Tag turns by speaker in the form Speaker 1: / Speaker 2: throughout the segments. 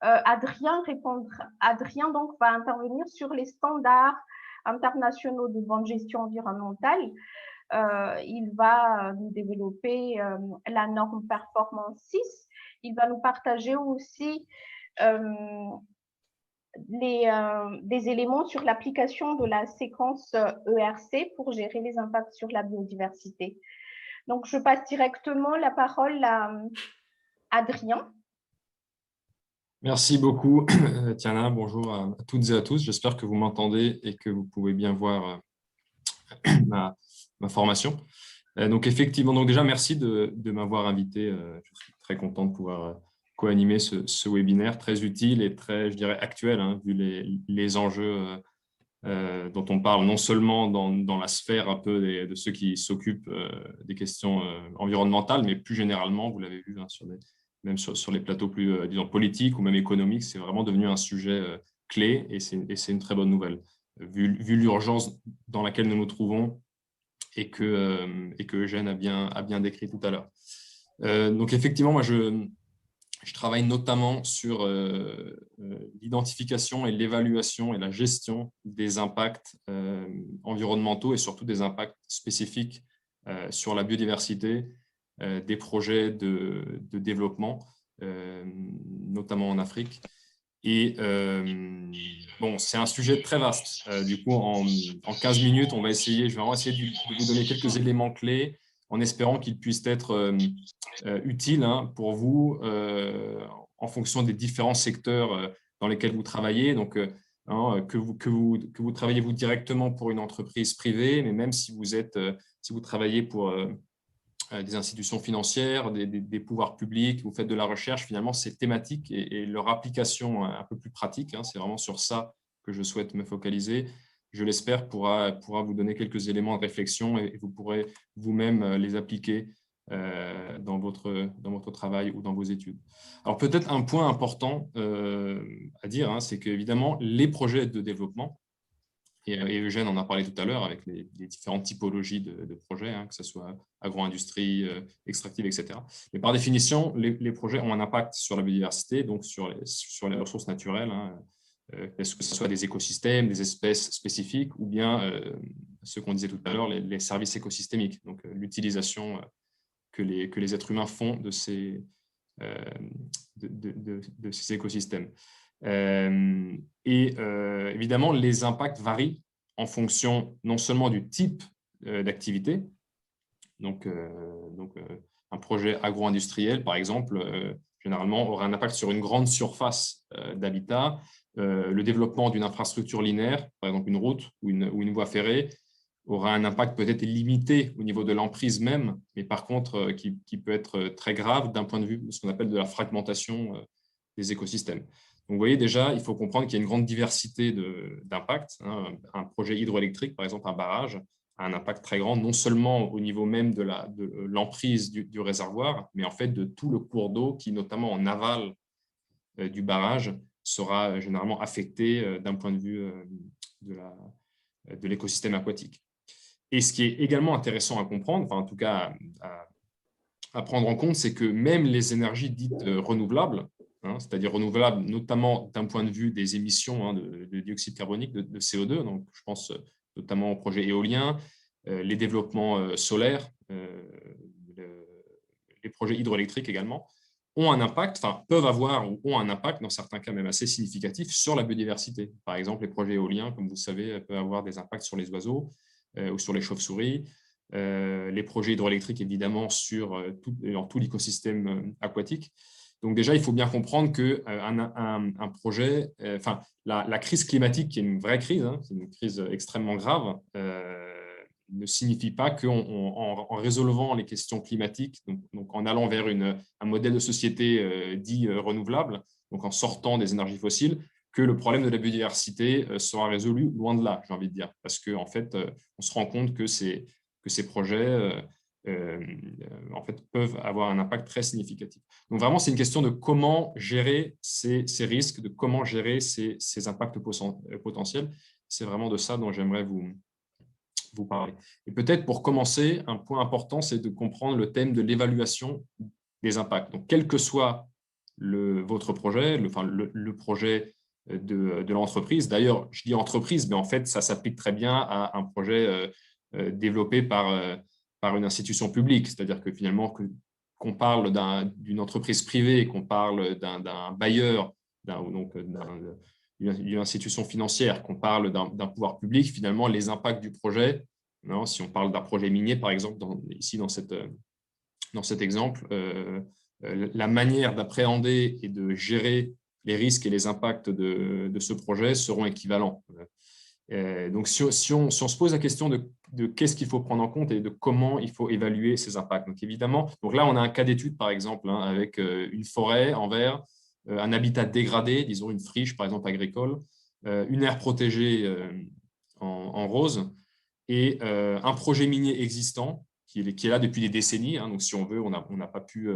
Speaker 1: Adrien donc va intervenir sur les standards internationaux de bonne gestion environnementale. Il va nous développer la norme Performance 6. Il va nous partager aussi des éléments sur l'application de la séquence ERC pour gérer les impacts sur la biodiversité. Donc, je passe directement la parole à Adrien.
Speaker 2: Merci beaucoup, Tiana. Bonjour à toutes et à tous. J'espère que vous m'entendez et que vous pouvez bien voir ma formation. Donc, effectivement, donc déjà, merci de m'avoir invité. Je suis très content de pouvoir co-animer ce webinaire très utile et très, je dirais, actuel, hein, vu les enjeux dont on parle non seulement dans la sphère un peu de ceux qui s'occupent des questions environnementales, mais plus généralement, vous l'avez vu, hein, même sur les plateaux plus, disons, politiques ou même économiques, c'est vraiment devenu un sujet clé et c'est une très bonne nouvelle, vu l'urgence dans laquelle nous nous trouvons et que Eugène a bien décrit tout à l'heure. Donc, effectivement, moi, je travaille notamment sur l'identification et l'évaluation et la gestion des impacts environnementaux et surtout des impacts spécifiques sur la biodiversité des projets de développement, notamment en Afrique. Et bon, c'est un sujet très vaste. Du coup, en 15 minutes, je vais vraiment essayer de vous donner quelques éléments clés en espérant qu'ils puissent être utiles, hein, pour vous en fonction des différents secteurs dans lesquels vous travaillez. Donc, hein, que vous travaillez vous directement pour une entreprise privée, mais même si vous travaillez pour des institutions financières, des pouvoirs publics, vous faites de la recherche, finalement, ces thématiques et leur application un peu plus pratique, hein, c'est vraiment sur ça que je souhaite me focaliser. Je l'espère, pourra vous donner quelques éléments de réflexion et vous pourrez vous-même les appliquer dans votre travail ou dans vos études. Alors, peut-être un point important à dire, hein, c'est qu'évidemment, les projets de développement, et Eugène en a parlé tout à l'heure avec les différentes typologies de projets, hein, que ce soit agro-industrie, extractive, etc. Mais par définition, les projets ont un impact sur la biodiversité, donc sur les ressources naturelles, hein, que ce soit des écosystèmes, des espèces spécifiques, ou bien ce qu'on disait tout à l'heure, les services écosystémiques, donc l'utilisation que les êtres humains font de ces écosystèmes. Évidemment, les impacts varient en fonction non seulement du type d'activité, donc un projet agro-industriel, par exemple, généralement aura un impact sur une grande surface d'habitat. Le développement d'une infrastructure linéaire, par exemple une route ou une voie ferrée, aura un impact peut-être limité au niveau de l'emprise même, mais par contre qui peut être très grave d'un point de vue de ce qu'on appelle de la fragmentation des écosystèmes. Donc, vous voyez déjà, il faut comprendre qu'il y a une grande diversité d'impacts, hein. Un projet hydroélectrique, par exemple un barrage, a un impact très grand, non seulement au niveau même de l'emprise du réservoir, mais en fait de tout le cours d'eau qui, notamment en aval du barrage, sera généralement affecté d'un point de vue de l'écosystème aquatique. Et ce qui est également intéressant à comprendre, enfin en tout cas à prendre en compte, c'est que même les énergies dites renouvelables, hein, c'est-à-dire renouvelables notamment d'un point de vue des émissions, hein, de dioxyde carbonique, de CO2, donc je pense notamment aux projets éoliens, les développements solaires, les projets hydroélectriques également, ont un impact, enfin peuvent avoir ou ont un impact, dans certains cas même assez significatif, sur la biodiversité. Par exemple, les projets éoliens, comme vous le savez, peuvent avoir des impacts sur les oiseaux ou sur les chauves-souris. Les projets hydroélectriques, évidemment, dans tout l'écosystème aquatique. Donc déjà, il faut bien comprendre qu'un projet, enfin, la crise climatique, qui est une vraie crise, hein, c'est une crise extrêmement grave, ne signifie pas qu'en résolvant les questions climatiques, donc en allant vers un modèle de société dit renouvelable, donc en sortant des énergies fossiles, que le problème de la biodiversité sera résolu, loin de là, j'ai envie de dire. Parce qu'en fait, on se rend compte que ces projets en fait, peuvent avoir un impact très significatif. Donc vraiment, c'est une question de comment gérer ces risques, de comment gérer ces impacts potentiels. C'est vraiment de ça dont j'aimerais vous parler. Et peut-être pour commencer, un point important, c'est de comprendre le thème de l'évaluation des impacts. Donc, quel que soit votre projet, le projet de l'entreprise. D'ailleurs, je dis entreprise, mais en fait, ça s'applique très bien à un projet développé par une institution publique. C'est-à-dire que finalement, qu'on parle d'une entreprise privée, qu'on parle d'un bailleur, d'une institution financière, qu'on parle d'un pouvoir public, finalement, les impacts du projet, non, si on parle d'un projet minier, par exemple, ici dans cet exemple, la manière d'appréhender et de gérer les risques et les impacts de ce projet seront équivalents. Donc, si on se pose la question de qu'est-ce qu'il faut prendre en compte et de comment il faut évaluer ces impacts. Donc, évidemment, là, on a un cas d'étude, par exemple, avec une forêt en vert, un habitat dégradé, disons une friche, par exemple, agricole, une aire protégée en rose et un projet minier existant qui est là depuis des décennies. Donc, si on veut, on n'a pas pu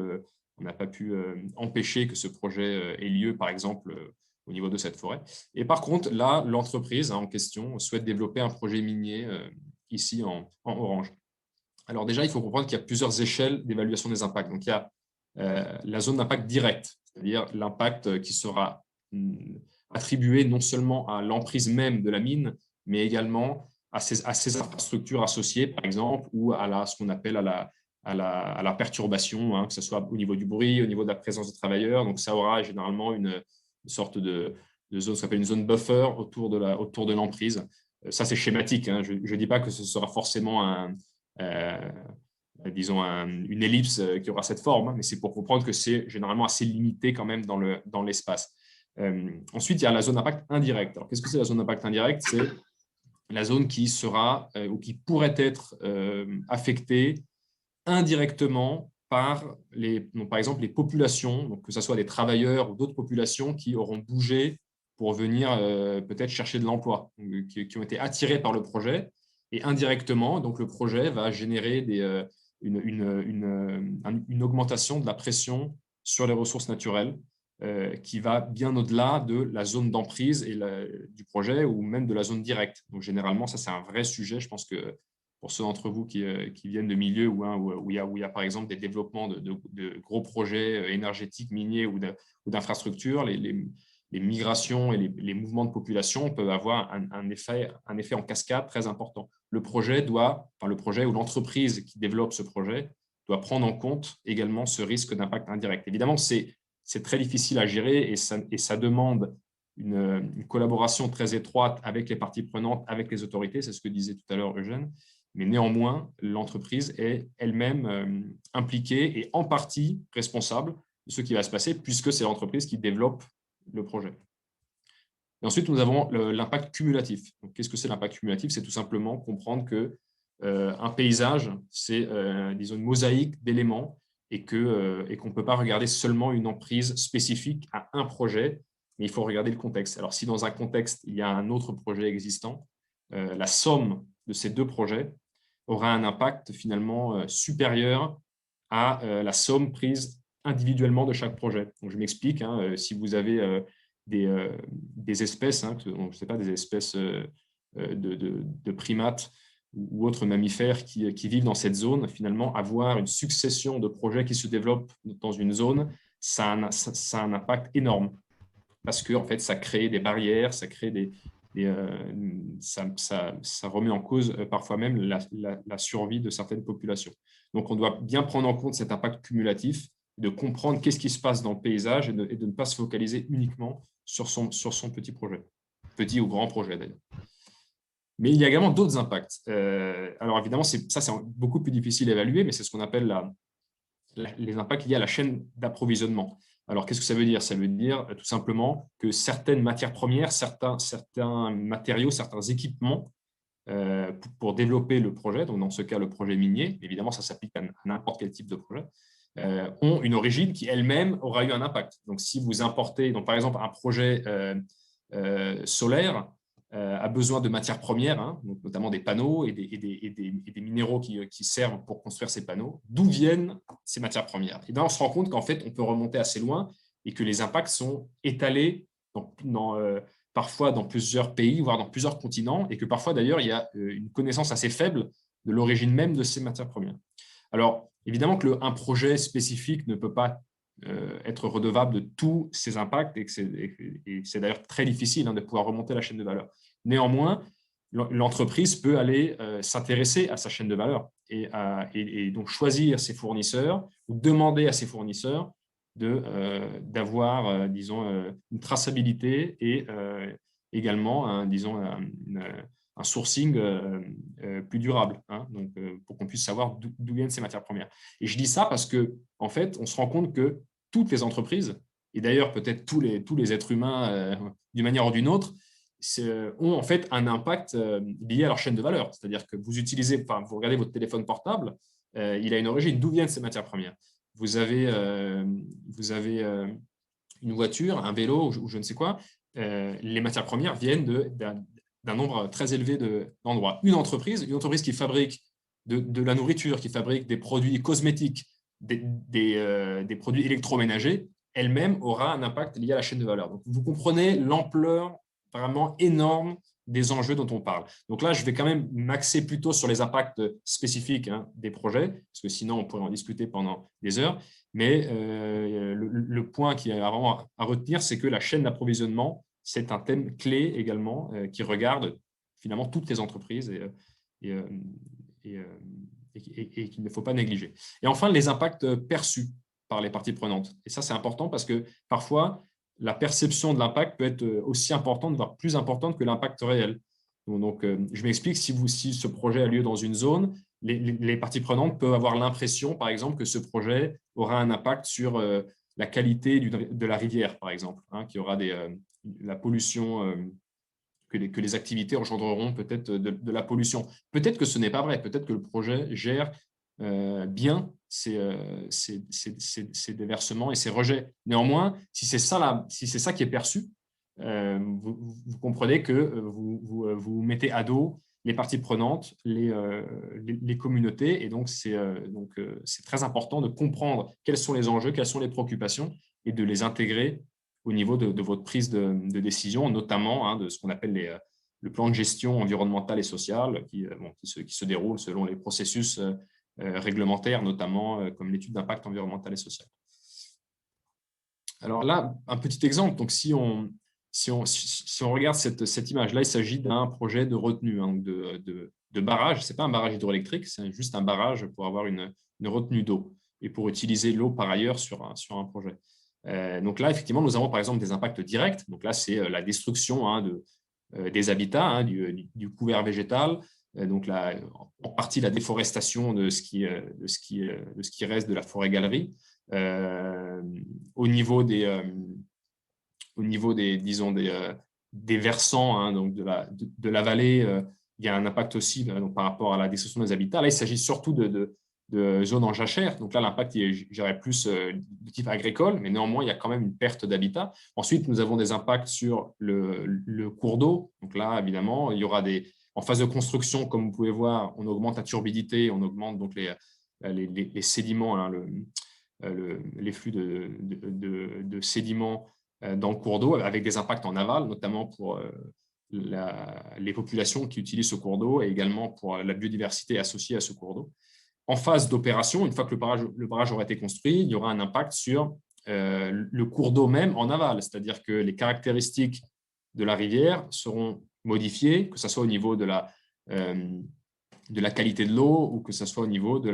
Speaker 2: empêcher que ce projet ait lieu, par exemple, au niveau de cette forêt. Et par contre, là, l'entreprise en question souhaite développer un projet minier ici en orange. Alors déjà, il faut comprendre qu'il y a plusieurs échelles d'évaluation des impacts. Donc, il y a la zone d'impact direct, c'est-à-dire l'impact qui sera attribué non seulement à l'emprise même de la mine, mais également à ces infrastructures associées, par exemple, ou à ce qu'on appelle à la perturbation, que ce soit au niveau du bruit, au niveau de la présence de travailleurs. Donc, ça aura généralement une sorte de zone, ça s'appelle une zone buffer autour de l'emprise. Ça, c'est schématique. Je ne dis pas que ce sera forcément disons une ellipse qui aura cette forme, mais c'est pour comprendre que c'est généralement assez limité quand même dans l'espace. Ensuite, il y a la zone d'impact indirect. Alors, qu'est-ce que c'est la zone d'impact indirect? C'est la zone qui sera ou qui pourrait être affectée indirectement par exemple les populations, donc que ce soit des travailleurs ou d'autres populations qui auront bougé pour venir peut-être chercher de l'emploi, qui ont été attirés par le projet. Et indirectement, donc le projet va générer une augmentation de la pression sur les ressources naturelles qui va bien au-delà de la zone d'emprise du projet ou même de la zone directe. Donc, généralement, ça, c'est un vrai sujet. Je pense que pour ceux d'entre vous qui viennent de milieux où il y a, par exemple, des développements de gros projets énergétiques, miniers ou d'infrastructures, les migrations et les mouvements de population peuvent avoir un effet en cascade très important. Le projet ou l'entreprise qui développe ce projet doit prendre en compte également ce risque d'impact indirect. Évidemment, c'est très difficile à gérer et ça demande une collaboration très étroite avec les parties prenantes, avec les autorités, c'est ce que disait tout à l'heure Eugène, mais néanmoins, l'entreprise est elle-même impliquée et en partie responsable de ce qui va se passer puisque c'est l'entreprise qui développe le projet. Et ensuite, nous avons l'impact cumulatif. Qu'est-ce que c'est l'impact cumulatif? C'est tout simplement comprendre qu'un paysage, c'est disons une mosaïque d'éléments et qu'on ne peut pas regarder seulement une emprise spécifique à un projet, mais il faut regarder le contexte. Alors, si dans un contexte, il y a un autre projet existant, la somme de ces deux projets aura un impact finalement supérieur à la somme prise individuellement de chaque projet. Donc, je m'explique. Si vous avez des espèces, je ne sais pas, des espèces de primates ou autres mammifères qui vivent dans cette zone, finalement, avoir une succession de projets qui se développent dans une zone, ça a un impact énorme parce que en fait, ça crée des barrières, ça crée ça remet en cause parfois même la survie de certaines populations. Donc, on doit bien prendre en compte cet impact cumulatif, de comprendre qu'est-ce qui se passe dans le paysage et de ne pas se focaliser uniquement sur son petit projet, petit ou grand projet d'ailleurs. Mais il y a également d'autres impacts. Alors évidemment, c'est beaucoup plus difficile à évaluer, mais c'est ce qu'on appelle les impacts liés à la chaîne d'approvisionnement. Alors, qu'est-ce que ça veut dire? Ça veut dire tout simplement que certaines matières premières, certains matériaux, certains équipements pour développer le projet, donc dans ce cas, le projet minier, évidemment, ça s'applique à n'importe quel type de projet, ont une origine qui elle-même aura eu un impact. Donc, si vous importez, donc, par exemple, un projet solaire a besoin de matières premières, donc notamment des panneaux et des minéraux qui servent pour construire ces panneaux, d'où viennent ces matières premières? Et bien, on se rend compte qu'en fait, on peut remonter assez loin et que les impacts sont étalés parfois dans plusieurs pays, voire dans plusieurs continents, et que parfois, d'ailleurs, il y a une connaissance assez faible de l'origine même de ces matières premières. Alors, évidemment qu'un projet spécifique ne peut pas être redevable de tous ces impacts et c'est d'ailleurs très difficile de pouvoir remonter la chaîne de valeur. Néanmoins, l'entreprise peut aller s'intéresser à sa chaîne de valeur et donc choisir ses fournisseurs ou demander à ses fournisseurs d'avoir, disons, une traçabilité et également, disons, un sourcing plus durable, donc, pour qu'on puisse savoir d'où viennent ces matières premières. Et je dis ça parce qu'en fait, on se rend compte que toutes les entreprises, et d'ailleurs peut-être tous les êtres humains d'une manière ou d'une autre, ont en fait un impact lié à leur chaîne de valeur. C'est-à-dire que vous regardez votre téléphone portable, il a une origine. D'où viennent ces matières premières? Vous avez une voiture, un vélo ou je ne sais quoi. Les matières premières viennent d'un nombre très élevé d'endroits. Une entreprise qui fabrique de la nourriture, qui fabrique des produits cosmétiques, des produits électroménagers, elle-même aura un impact lié à la chaîne de valeur. Donc, vous comprenez l'ampleur vraiment énorme des enjeux dont on parle. Donc là, je vais quand même m'axer plutôt sur les impacts spécifiques des projets, parce que sinon, on pourrait en discuter pendant des heures. Mais le point qui est vraiment à retenir, c'est que la chaîne d'approvisionnement, c'est un thème clé également qui regarde finalement toutes les entreprises et qu'il ne faut pas négliger. Et enfin, les impacts perçus par les parties prenantes. Et ça, c'est important parce que parfois, la perception de l'impact peut être aussi importante, voire plus importante que l'impact réel. Donc, je m'explique, si ce projet a lieu dans une zone, les parties prenantes peuvent avoir l'impression, par exemple, que ce projet aura un impact sur la qualité de la rivière, par exemple, qu'il y aura la pollution, que les activités engendreront peut-être de la pollution. Peut-être que ce n'est pas vrai, peut-être que le projet gère bien ces déversements et ces rejets. Néanmoins, si c'est ça qui est perçu, vous comprenez que vous mettez à dos les parties prenantes, les communautés, et donc c'est très important de comprendre quels sont les enjeux, quelles sont les préoccupations, et de les intégrer au niveau de votre prise de décision, notamment de ce qu'on appelle le plan de gestion environnementale et sociale qui se déroule selon les processus réglementaires, notamment comme l'étude d'impact environnemental et social. Alors là, un petit exemple. Donc, si on regarde cette image-là, il s'agit d'un projet de retenue, de barrage. Ce n'est pas un barrage hydroélectrique, c'est juste un barrage pour avoir une retenue d'eau et pour utiliser l'eau par ailleurs sur un projet. Donc là, effectivement, nous avons par exemple des impacts directs. Donc là, c'est la destruction des habitats, du couvert végétal. Donc là, en partie la déforestation de ce qui reste de la forêt-galerie. Au niveau des disons des versants, donc de la vallée, il y a un impact aussi donc, par rapport à la destruction des habitats. Là, il s'agit surtout de zones en jachère. Donc là, l'impact est, je dirais, plus de type agricole, mais néanmoins, il y a quand même une perte d'habitat. Ensuite, nous avons des impacts sur le cours d'eau. Donc là, évidemment, il y aura en phase de construction, comme vous pouvez voir, on augmente la turbidité, on augmente donc les sédiments, les flux de sédiments dans le cours d'eau, avec des impacts en aval, notamment pour les populations qui utilisent ce cours d'eau et également pour la biodiversité associée à ce cours d'eau. En phase d'opération, une fois que le barrage aura été construit, il y aura un impact sur le cours d'eau même en aval, c'est-à-dire que les caractéristiques de la rivière seront modifiées, que ce soit au niveau de la qualité de l'eau ou que ce soit au niveau du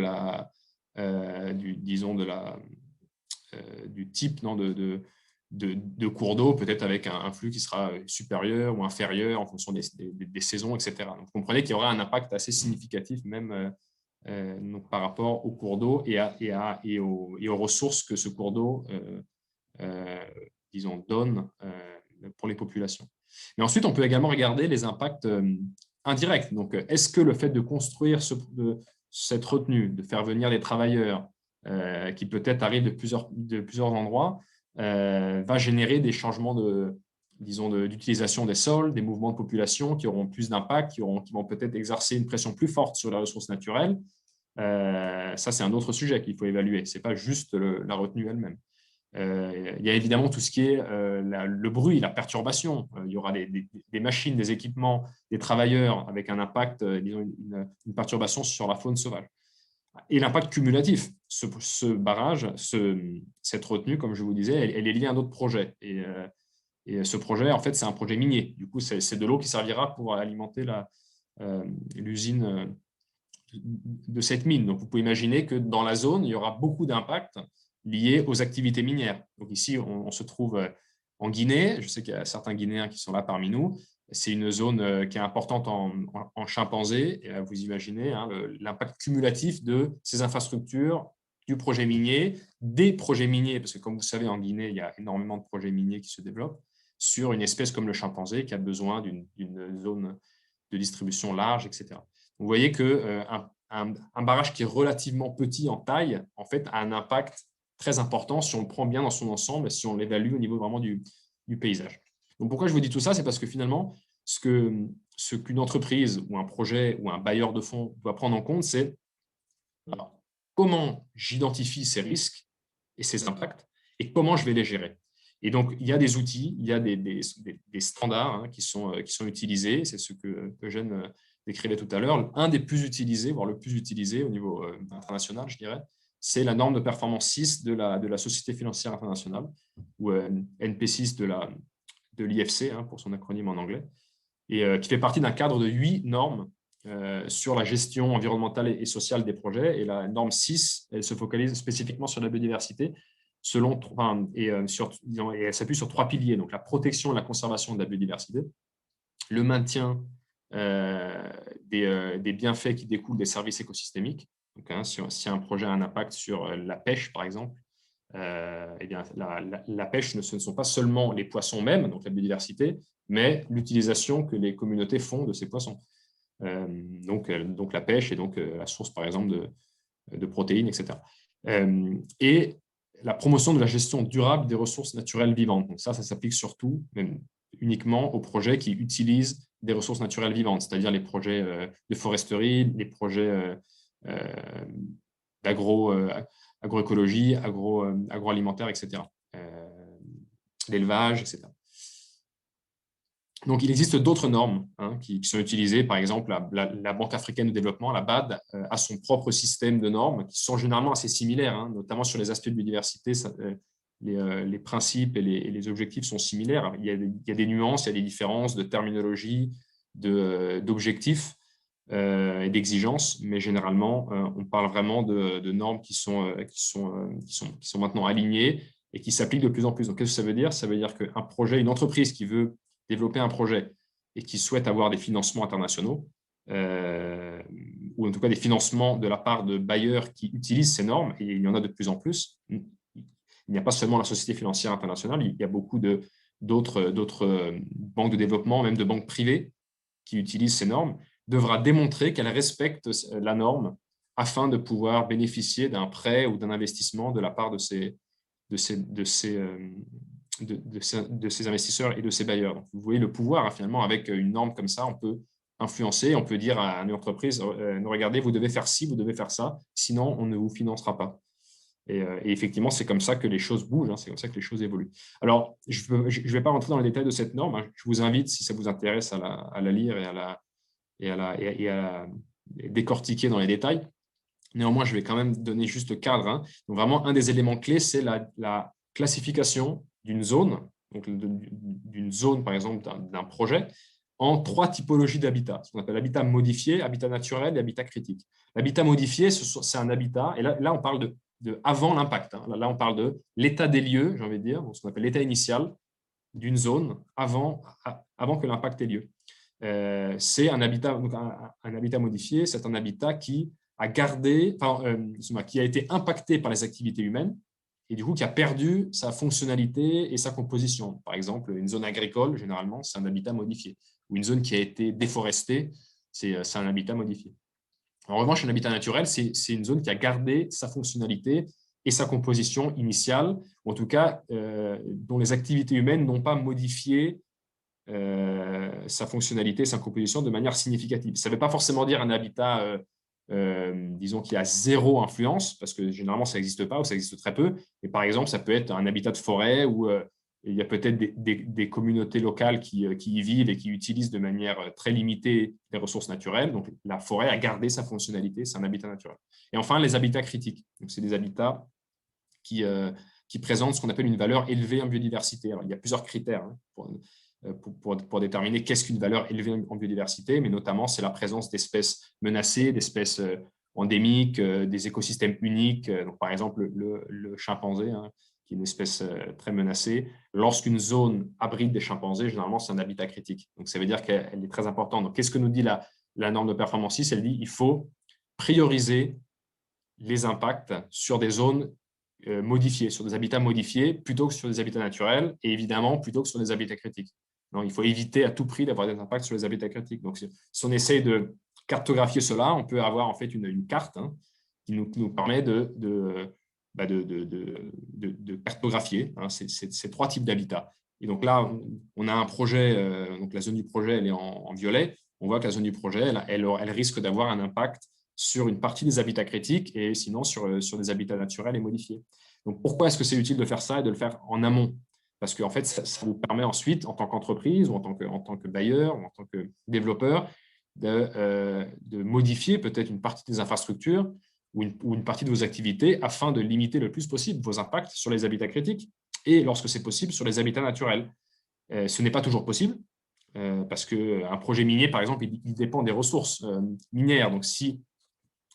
Speaker 2: type de cours d'eau, peut-être avec un flux qui sera supérieur ou inférieur en fonction des saisons, etc. Donc, vous comprenez qu'il y aura un impact assez significatif même donc par rapport au cours d'eau et aux ressources que ce cours d'eau disons, donne pour les populations. Mais ensuite, on peut également regarder les impacts indirects. Donc, est-ce que le fait de construire cette retenue, de faire venir des travailleurs qui peut-être arrivent de plusieurs endroits, va générer des changements d'utilisation des sols, des mouvements de population qui auront plus d'impact, qui vont peut-être exercer une pression plus forte sur les ressources naturelles. Ça, c'est un autre sujet qu'il faut évaluer. Ce n'est pas juste la retenue elle-même. Il y a évidemment tout ce qui est le bruit, la perturbation. Il y aura des machines, des équipements, des travailleurs avec un impact, disons une perturbation sur la faune sauvage. Et l'impact cumulatif, ce barrage, cette retenue, comme je vous disais, elle est liée à un autre projet. Et ce projet, en fait, c'est un projet minier. Du coup, c'est de l'eau qui servira pour alimenter l'usine de cette mine. Donc, vous pouvez imaginer que dans la zone, il y aura beaucoup d'impacts liés aux activités minières. Donc, ici, on se trouve en Guinée. Je sais qu'il y a certains Guinéens qui sont là parmi nous. C'est une zone qui est importante en chimpanzés. Et vous imaginez l'impact cumulatif de ces infrastructures, du projet minier, des projets miniers, parce que comme vous savez, en Guinée, il y a énormément de projets miniers qui se développent, sur une espèce comme le chimpanzé qui a besoin d'une zone de distribution large, etc. Vous voyez qu'un barrage qui est relativement petit en taille, en fait, a un impact très important si on le prend bien dans son ensemble et si on l'évalue au niveau vraiment du paysage. Donc, pourquoi je vous dis tout ça? C'est parce que finalement, ce qu'une entreprise ou un projet ou un bailleur de fonds doit prendre en compte, c'est comment j'identifie ces risques et ces impacts et comment je vais les gérer. Et donc, il y a des outils, il y a des standards qui sont utilisés. C'est ce que Eugène décrivait tout à l'heure. Un des plus utilisés, voire le plus utilisé au niveau international, je dirais, c'est la norme de performance 6 de la Société financière internationale, ou NP6 de l'IFC, pour son acronyme en anglais, et qui fait partie d'un cadre de 8 normes sur la gestion environnementale et sociale des projets. Et la norme 6, elle se focalise spécifiquement sur la biodiversité, et elle s'appuie sur 3 piliers. Donc, la protection et la conservation de la biodiversité, le maintien des bienfaits qui découlent des services écosystémiques. Donc, si un projet a un impact sur la pêche, par exemple, eh bien, la pêche, ce ne sont pas seulement les poissons mêmes, donc la biodiversité, mais l'utilisation que les communautés font de ces poissons. Donc la pêche et donc la source, par exemple, de protéines, etc. Et la promotion de la gestion durable des ressources naturelles vivantes. Donc ça s'applique surtout, même uniquement aux projets qui utilisent des ressources naturelles vivantes, c'est-à-dire les projets de foresterie, les projets d'agroécologie, agroalimentaire, etc. L'élevage, etc. Donc, il existe d'autres normes qui sont utilisées. Par exemple, la Banque africaine de développement, la BAD, a son propre système de normes qui sont généralement assez similaires, notamment sur les aspects de biodiversité. Les principes et les objectifs sont similaires. Il y a des nuances, il y a des différences de terminologie, d'objectifs et d'exigences, mais généralement, on parle vraiment de normes qui sont maintenant alignées et qui s'appliquent de plus en plus. Donc, qu'est-ce que ça veut dire? Ça veut dire qu'un projet, une entreprise qui veut développer un projet et qui souhaite avoir des financements internationaux, ou en tout cas des financements de la part de bailleurs qui utilisent ces normes, et il y en a de plus en plus. Il n'y a pas seulement la Société financière internationale, il y a beaucoup d'autres banques de développement, même de banques privées qui utilisent ces normes, devra démontrer qu'elle respecte la norme afin de pouvoir bénéficier d'un prêt ou d'un investissement de la part de ces investisseurs et de ces bailleurs. Donc, vous voyez le pouvoir, finalement, avec une norme comme ça, on peut influencer, on peut dire à une entreprise, regardez, vous devez faire ci, vous devez faire ça, sinon on ne vous financera pas. Et effectivement, c'est comme ça que les choses bougent, c'est comme ça que les choses évoluent. Alors, je ne vais pas rentrer dans les détails de cette norme, je vous invite, si ça vous intéresse, à la lire et à la décortiquer dans les détails. Néanmoins, je vais quand même donner juste le cadre. Donc, vraiment, un des éléments clés, c'est la classification d'une zone, donc d'une zone, par exemple, d'un projet, en 3 typologies d'habitat, ce qu'on appelle l'habitat modifié, habitat naturel et habitat critique. L'habitat modifié, c'est un habitat, et là on parle de avant l'impact. Là, on parle de l'état des lieux, j'ai envie de dire, ce qu'on appelle l'état initial d'une zone avant que l'impact ait lieu. C'est un habitat, donc un habitat modifié, c'est un habitat qui a été impacté par les activités humaines et du coup qui a perdu sa fonctionnalité et sa composition. Par exemple, une zone agricole, généralement, c'est un habitat modifié. Ou une zone qui a été déforestée, c'est un habitat modifié. En revanche, un habitat naturel, c'est une zone qui a gardé sa fonctionnalité et sa composition initiale, ou en tout cas, dont les activités humaines n'ont pas modifié sa fonctionnalité, sa composition de manière significative. Ça ne veut pas forcément dire un habitat, disons, qui a 0 influence, parce que généralement, ça n'existe pas ou ça existe très peu. Mais par exemple, ça peut être un habitat de forêt où il y a peut-être des communautés locales qui y vivent et qui utilisent de manière très limitée les ressources naturelles. Donc, la forêt a gardé sa fonctionnalité, c'est un habitat naturel. Et enfin, les habitats critiques. Donc, c'est des habitats qui présentent ce qu'on appelle une valeur élevée en biodiversité. Alors, il y a plusieurs critères pour déterminer qu'est-ce qu'une valeur élevée en biodiversité, mais notamment, c'est la présence d'espèces menacées, d'espèces endémiques, des écosystèmes uniques. Donc, par exemple, le chimpanzé, qui est une espèce très menacée. Lorsqu'une zone abrite des chimpanzés, généralement, c'est un habitat critique. Donc, ça veut dire qu'elle est très importante. Donc, qu'est-ce que nous dit la norme de performance 6? Elle dit qu'il faut prioriser les impacts sur des zones modifiées, sur des habitats modifiés, plutôt que sur des habitats naturels, et évidemment, plutôt que sur des habitats critiques. Non, il faut éviter à tout prix d'avoir des impacts sur les habitats critiques. Donc, si on essaie de cartographier cela, on peut avoir en fait une carte qui nous permet de cartographier ces trois types d'habitats. Et donc là, on a un projet, donc la zone du projet, elle est en violet. On voit que la zone du projet, elle risque d'avoir un impact sur une partie des habitats critiques et sinon sur des habitats naturels et modifiés. Donc, pourquoi est-ce que c'est utile de faire ça et de le faire en amont? Parce qu'en fait, ça vous permet ensuite, en tant qu'entreprise ou en tant que bailleur ou en tant que développeur, de modifier peut-être une partie des infrastructures ou une partie de vos activités afin de limiter le plus possible vos impacts sur les habitats critiques et, lorsque c'est possible, sur les habitats naturels. Ce n'est pas toujours possible parce qu'un projet minier, par exemple, il dépend des ressources minières. Donc, si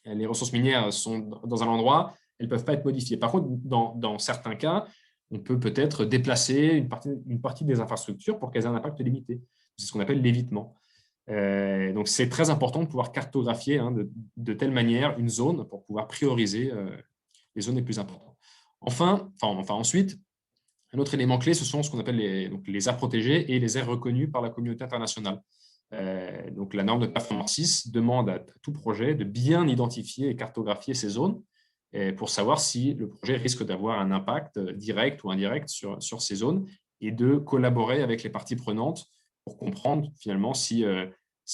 Speaker 2: les ressources minières sont dans un endroit, elles ne peuvent pas être modifiées. Par contre, dans certains cas, on peut peut-être déplacer une partie des infrastructures pour qu'elles aient un impact limité. C'est ce qu'on appelle l'évitement. Donc, c'est très important de pouvoir cartographier de telle manière une zone pour pouvoir prioriser les zones les plus importantes. Ensuite, un autre élément clé, ce sont ce qu'on appelle les aires protégées et les aires reconnues par la communauté internationale. Donc, la norme de performance 6 demande à tout projet de bien identifier et cartographier ces zones pour savoir si le projet risque d'avoir un impact direct ou indirect sur ces zones et de collaborer avec les parties prenantes pour comprendre finalement si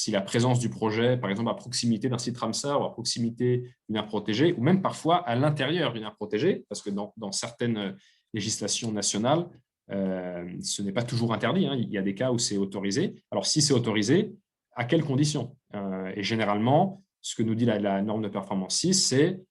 Speaker 2: la présence du projet, par exemple à proximité d'un site Ramsar ou à proximité d'une aire protégée, ou même parfois à l'intérieur d'une aire protégée, parce que dans certaines législations nationales, ce n'est pas toujours interdit. Il y a des cas où c'est autorisé. Alors, si c'est autorisé, à quelles conditions? Et généralement, ce que nous dit la norme de performance 6, c'est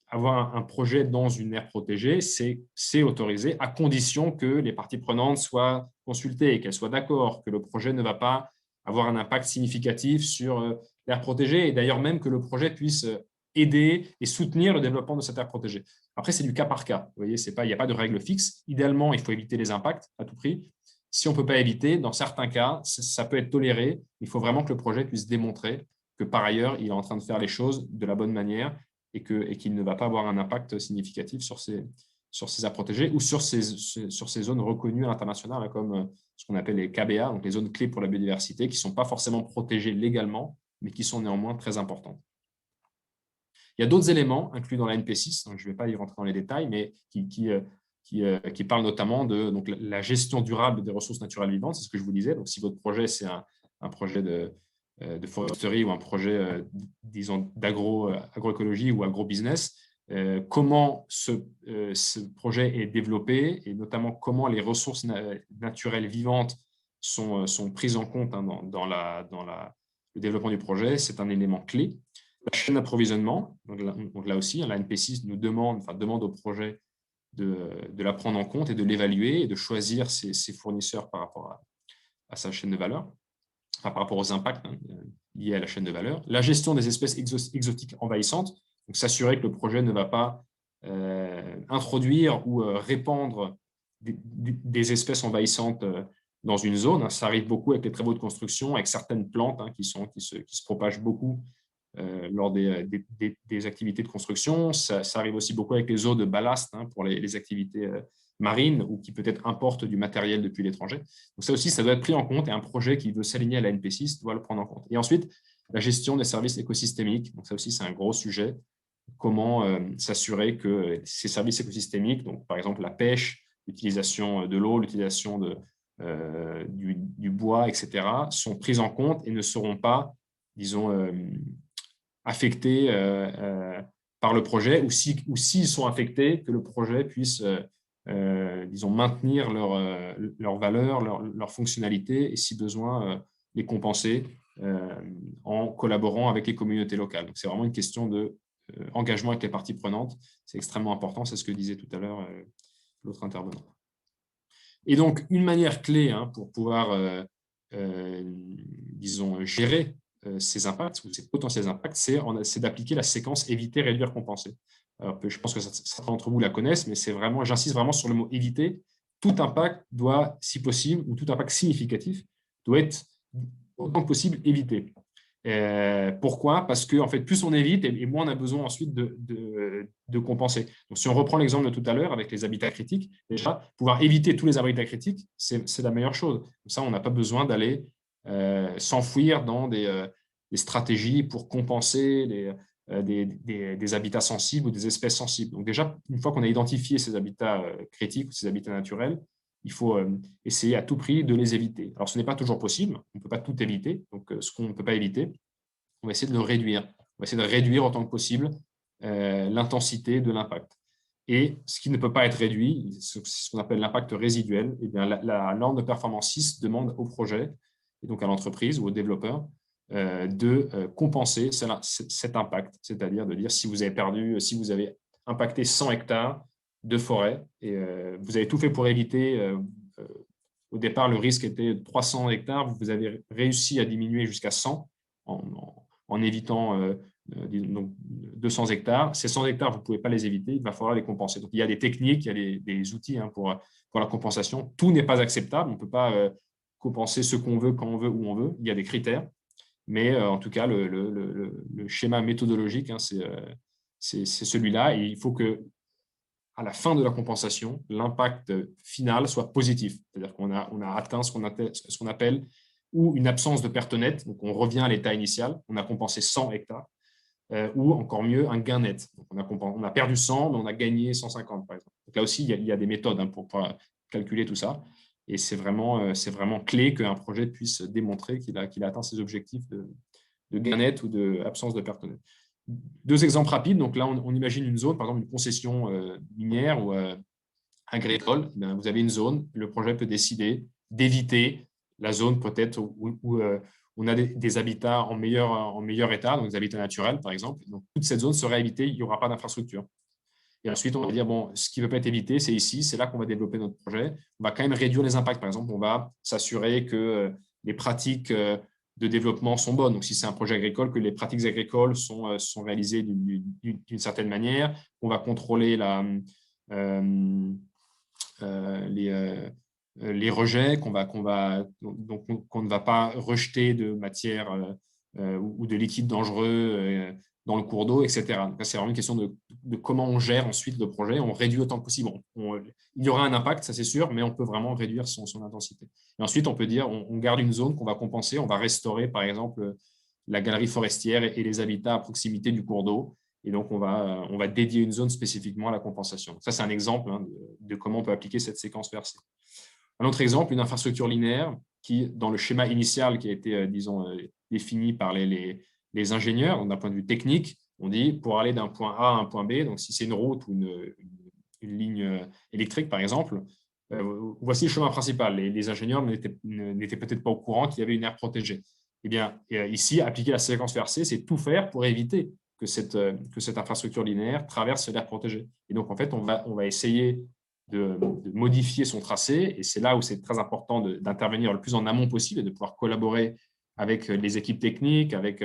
Speaker 2: avoir un projet dans une aire protégée, c'est autorisé à condition que les parties prenantes soient consultées, qu'elles soient d'accord, que le projet ne va pas avoir un impact significatif sur l'aire protégée et d'ailleurs même que le projet puisse aider et soutenir le développement de cette aire protégée. Après, c'est du cas par cas. Vous voyez, il n'y a pas de règle fixe. Idéalement, il faut éviter les impacts à tout prix. Si on ne peut pas éviter, dans certains cas, ça peut être toléré. Il faut vraiment que le projet puisse démontrer que par ailleurs, il est en train de faire les choses de la bonne manière et qu'il ne va pas avoir un impact significatif sur ces aires protégées ou sur ces zones reconnues à l'international, comme ce qu'on appelle les KBA, donc les zones clés pour la biodiversité, qui ne sont pas forcément protégées légalement, mais qui sont néanmoins très importantes. Il y a d'autres éléments inclus dans la NP6, donc je ne vais pas y rentrer dans les détails, mais qui parlent notamment de la gestion durable des ressources naturelles vivantes, c'est ce que je vous disais. Donc, si votre projet, c'est un projet de foresterie ou un projet, disons, d'agroécologie ou agrobusiness, comment ce projet est développé et notamment comment les ressources naturelles vivantes sont prises en compte dans le développement du projet, c'est un élément clé. La chaîne d'approvisionnement, donc là aussi, la NP6 nous demande au projet de la prendre en compte et de l'évaluer et de choisir ses fournisseurs par rapport à sa chaîne de valeur, par rapport aux impacts liés à la chaîne de valeur. La gestion des espèces exotiques envahissantes, donc s'assurer que le projet ne va pas introduire ou répandre des espèces envahissantes dans une zone. Ça arrive beaucoup avec les travaux de construction, avec certaines plantes qui se propagent beaucoup lors des activités de construction. Ça arrive aussi beaucoup avec les eaux de ballast pour les activités marines ou qui peut-être importent du matériel depuis l'étranger. Donc ça aussi, ça doit être pris en compte et un projet qui veut s'aligner à la NP6 doit le prendre en compte. Et ensuite, la gestion des services écosystémiques. Donc ça aussi, c'est un gros sujet. Comment s'assurer que ces services écosystémiques, donc par exemple la pêche, l'utilisation de l'eau, l'utilisation du bois, etc., sont prises en compte et ne seront pas, disons, affectés par le projet, ou s'ils sont affectés, que le projet puisse disons, maintenir leur valeur, leur fonctionnalité et si besoin, les compenser en collaborant avec les communautés locales. Donc, c'est vraiment une question d'engagement avec les parties prenantes. C'est extrêmement important, c'est ce que disait tout à l'heure l'autre intervenant. Et donc, une manière clé pour pouvoir, disons, gérer ces impacts ou ces potentiels impacts, c'est d'appliquer la séquence éviter, réduire, compenser. Alors, je pense que certains d'entre vous la connaissent, mais j'insiste vraiment sur le mot éviter. Tout impact doit, si possible, ou tout impact significatif, doit être autant que possible évité. Pourquoi? Parce que en fait, plus on évite et moins on a besoin ensuite de compenser. Donc, si on reprend l'exemple de tout à l'heure avec les habitats critiques, déjà, pouvoir éviter tous les habitats critiques, c'est la meilleure chose. Comme ça, on n'a pas besoin d'aller s'enfouir dans des stratégies pour compenser des habitats sensibles ou des espèces sensibles. Donc déjà, une fois qu'on a identifié ces habitats critiques ou ces habitats naturels, il faut essayer à tout prix de les éviter. Alors, ce n'est pas toujours possible, on ne peut pas tout éviter. Donc, ce qu'on ne peut pas éviter, on va essayer de le réduire. On va essayer de réduire autant que possible l'intensité de l'impact. Et ce qui ne peut pas être réduit, c'est ce qu'on appelle l'impact résiduel. Eh bien, la norme de performance 6 demande au projet, et donc à l'entreprise ou au développeur, de compenser cet impact, c'est-à-dire de dire si vous avez impacté 100 hectares de forêt et vous avez tout fait pour éviter, au départ le risque était 300 hectares, vous avez réussi à diminuer jusqu'à 100 en évitant donc 200 hectares. Ces 100 hectares, vous ne pouvez pas les éviter, il va falloir les compenser. Donc, il y a des techniques, il y a des outils pour la compensation. Tout n'est pas acceptable, on ne peut pas compenser ce qu'on veut, quand on veut, où on veut. Il y a des critères. Mais en tout cas, le schéma méthodologique, c'est celui-là. Et il faut que, à la fin de la compensation, l'impact final soit positif. C'est-à-dire qu'on a atteint ce qu'on appelle ou une absence de perte nette. Donc, on revient à l'état initial. On a compensé 100 hectares. Ou encore mieux, un gain net. Donc, on a perdu 100, mais on a gagné 150, par exemple. Donc, là aussi, il y a des méthodes pour pouvoir calculer tout ça. Et c'est vraiment clé qu'un projet puisse démontrer qu'il a atteint ses objectifs de gain net ou d'absence de perte nette. Deux exemples rapides. Donc là, on imagine une zone, par exemple une concession minière ou agricole. Vous avez une zone, le projet peut décider d'éviter la zone peut-être où on a des habitats en meilleur état, donc des habitats naturels, par exemple. Donc, toute cette zone sera évitée, il n'y aura pas d'infrastructure. Et ensuite, on va dire, bon, ce qui ne peut pas être évité, c'est ici, c'est là qu'on va développer notre projet. On va quand même réduire les impacts. Par exemple, on va s'assurer que les pratiques de développement sont bonnes. Donc, si c'est un projet agricole, que les pratiques agricoles sont réalisées d'une certaine manière. On va contrôler les rejets, qu'on ne va pas rejeter de matière ou de liquides dangereux dans le cours d'eau, etc. Donc, c'est vraiment une question de comment on gère ensuite le projet. On réduit autant que possible. Il y aura un impact, ça c'est sûr, mais on peut vraiment réduire son intensité. Et ensuite, on peut dire on garde une zone qu'on va compenser. On va restaurer, par exemple, la galerie forestière et les habitats à proximité du cours d'eau. Et donc, on va dédier une zone spécifiquement à la compensation. Ça, c'est un exemple de comment on peut appliquer cette séquence versée. Un autre exemple, une infrastructure linéaire qui, dans le schéma initial qui a été, défini par les ingénieurs, d'un point de vue technique, on dit pour aller d'un point A à un point B, donc si c'est une route ou une ligne électrique, par exemple, voici le chemin principal. Les ingénieurs n'étaient peut-être pas au courant qu'il y avait une aire protégée. Eh bien, ici, appliquer la séquence versée, c'est tout faire pour éviter que cette infrastructure linéaire traverse l'aire protégée. Et donc, en fait, on va essayer de modifier son tracé, et c'est là où c'est très important d'intervenir le plus en amont possible et de pouvoir collaborer avec les équipes techniques, avec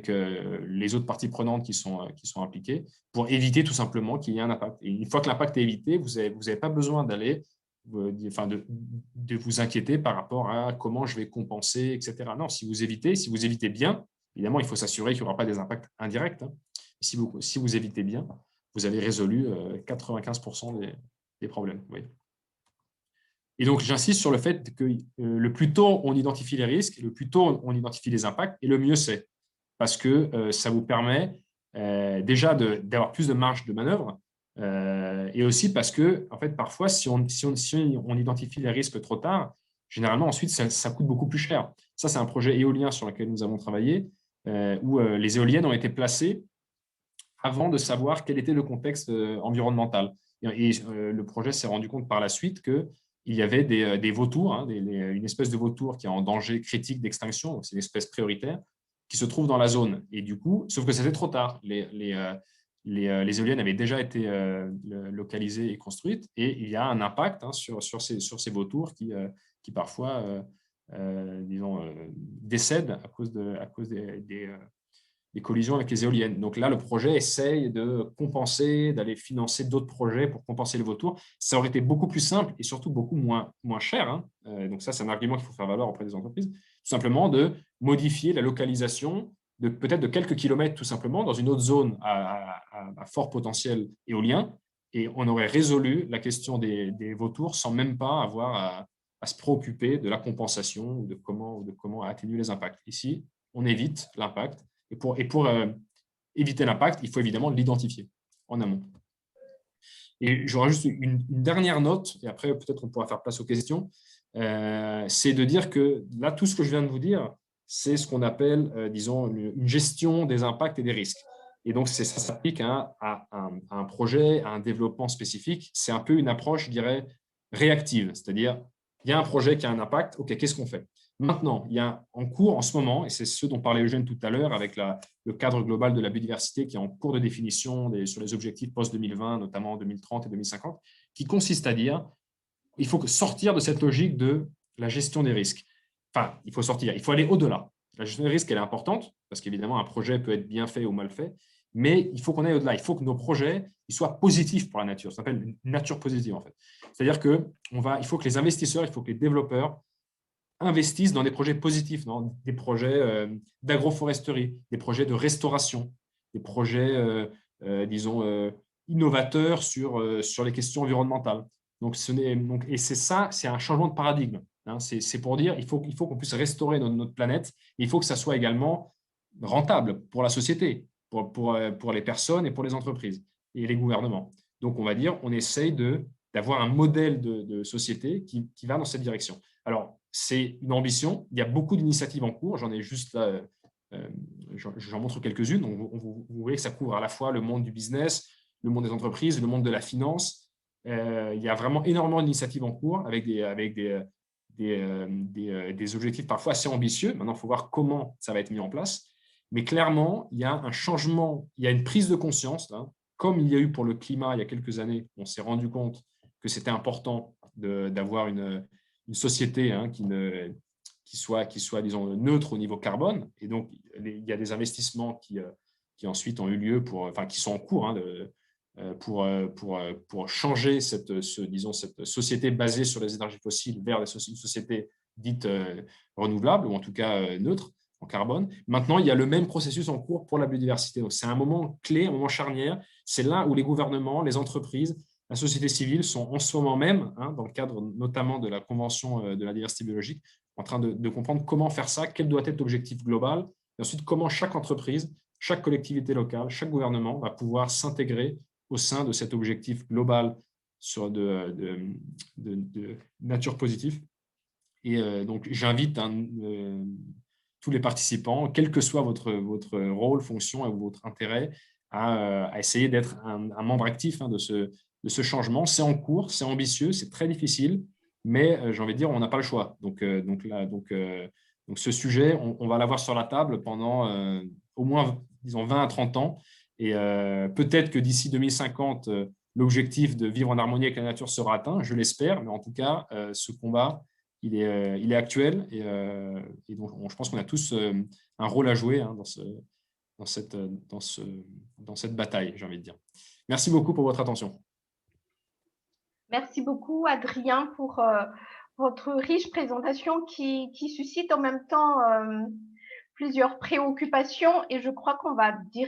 Speaker 2: les autres parties prenantes qui sont impliquées, pour éviter tout simplement qu'il y ait un impact. Et une fois que l'impact est évité, vous n'avez pas besoin de vous inquiéter par rapport à comment je vais compenser, etc. Non, si vous évitez bien, évidemment, il faut s'assurer qu'il n'y aura pas des impacts indirects. Si vous évitez bien, vous avez résolu 95% des problèmes. Oui. Et donc, j'insiste sur le fait que le plus tôt on identifie les risques, le plus tôt on identifie les impacts, et le mieux c'est. Parce que ça vous permet déjà d'avoir plus de marge de manœuvre, et aussi parce que, en fait, parfois, si on identifie les risques trop tard, généralement, ensuite, ça coûte beaucoup plus cher. Ça, c'est un projet éolien sur lequel nous avons travaillé, où les éoliennes ont été placées avant de savoir quel était le contexte environnemental. Le projet s'est rendu compte par la suite qu'il y avait des vautours, hein, une espèce de vautour qui est en danger critique d'extinction, c'est une espèce prioritaire, qui se trouve dans la zone. Et du coup, sauf que c'était trop tard. Les éoliennes avaient déjà été localisées et construites, et il y a un impact, hein, sur ces vautours qui parfois décèdent à cause des collisions avec les éoliennes. Donc là, le projet essaye de compenser, d'aller financer d'autres projets pour compenser les vautours. Ça aurait été beaucoup plus simple et surtout beaucoup moins cher, hein. Donc ça, c'est un argument qu'il faut faire valoir auprès des entreprises. Tout simplement de modifier la localisation peut-être de quelques kilomètres tout simplement dans une autre zone à fort potentiel éolien, et on aurait résolu la question des vautours sans même pas avoir à se préoccuper de la compensation ou de comment atténuer les impacts. Ici, on évite l'impact. Et pour éviter l'impact, il faut évidemment l'identifier en amont. Et j'aurais juste une dernière note, et après peut-être on pourra faire place aux questions, c'est de dire que là, tout ce que je viens de vous dire, c'est ce qu'on appelle, disons, une gestion des impacts et des risques. Et donc, ça s'applique à un projet, à un développement spécifique. C'est un peu une approche, je dirais, réactive. C'est-à-dire, il y a un projet qui a un impact, OK, qu'est-ce qu'on fait? Maintenant, il y a en cours en ce moment, et c'est ce dont parlait Eugène tout à l'heure, avec le cadre global de la biodiversité qui est en cours de définition sur les objectifs post-2020, notamment en 2030 et 2050, qui consiste à dire il faut sortir de cette logique de la gestion des risques. Enfin, il faut sortir, il faut aller au-delà. La gestion des risques, elle est importante, parce qu'évidemment, un projet peut être bien fait ou mal fait, mais il faut qu'on aille au-delà. Il faut que nos projets ils soient positifs pour la nature. Ça s'appelle une nature positive, en fait. C'est-à-dire il faut que les investisseurs, il faut que les développeurs investissent dans des projets positifs, dans des projets d'agroforesterie, des projets de restauration, des projets, disons, innovateurs sur les questions environnementales. Et c'est ça, c'est un changement de paradigme, hein. C'est pour dire il faut qu'on puisse restaurer notre planète, et il faut que ça soit également rentable pour la société, pour les personnes et pour les entreprises et les gouvernements. Donc, on va dire, on essaye d'avoir un modèle de société qui va dans cette direction. Alors, c'est une ambition. Il y a beaucoup d'initiatives en cours. J'en ai juste là, j'en montre quelques-unes. Donc, vous voyez que ça couvre à la fois le monde du business, le monde des entreprises, le monde de la finance. Il y a vraiment énormément d'initiatives en cours avec des objectifs parfois assez ambitieux. Maintenant, il faut voir comment ça va être mis en place. Mais clairement, il y a un changement, il y a une prise de conscience, là, comme il y a eu pour le climat il y a quelques années. On s'est rendu compte que c'était important d'avoir une société, hein, qui soit, disons, neutre au niveau carbone. Et donc, il y a des investissements qui ensuite ont eu lieu, qui sont en cours, hein, pour changer cette société basée sur les énergies fossiles vers une société dite renouvelable, ou en tout cas neutre en carbone. Maintenant, il y a le même processus en cours pour la biodiversité. Donc, c'est un moment clé, un moment charnière. C'est là où les gouvernements, les entreprises, la société civile sont en ce moment même, hein, dans le cadre notamment de la Convention de la diversité biologique, en train de comprendre comment faire ça, quel doit être l'objectif global, et ensuite comment chaque entreprise, chaque collectivité locale, chaque gouvernement va pouvoir s'intégrer au sein de cet objectif global de nature positive. Et donc, j'invite tous les participants, quel que soit votre rôle, fonction ou votre intérêt, à essayer d'être un membre actif, hein, de ce changement. C'est en cours, c'est ambitieux, c'est très difficile, mais j'ai envie de dire, on n'a pas le choix. Donc ce sujet, on va l'avoir sur la table pendant au moins, disons, 20 à 30 ans. Et peut-être que d'ici 2050, l'objectif de vivre en harmonie avec la nature sera atteint, je l'espère, mais en tout cas, ce combat, il est actuel, et donc je pense qu'on a tous un rôle à jouer, hein, dans cette bataille, j'ai envie de dire. Merci beaucoup pour votre attention.
Speaker 1: Merci beaucoup, Adrien, pour votre riche présentation qui suscite en même temps plusieurs préoccupations, et je crois qu'on va directement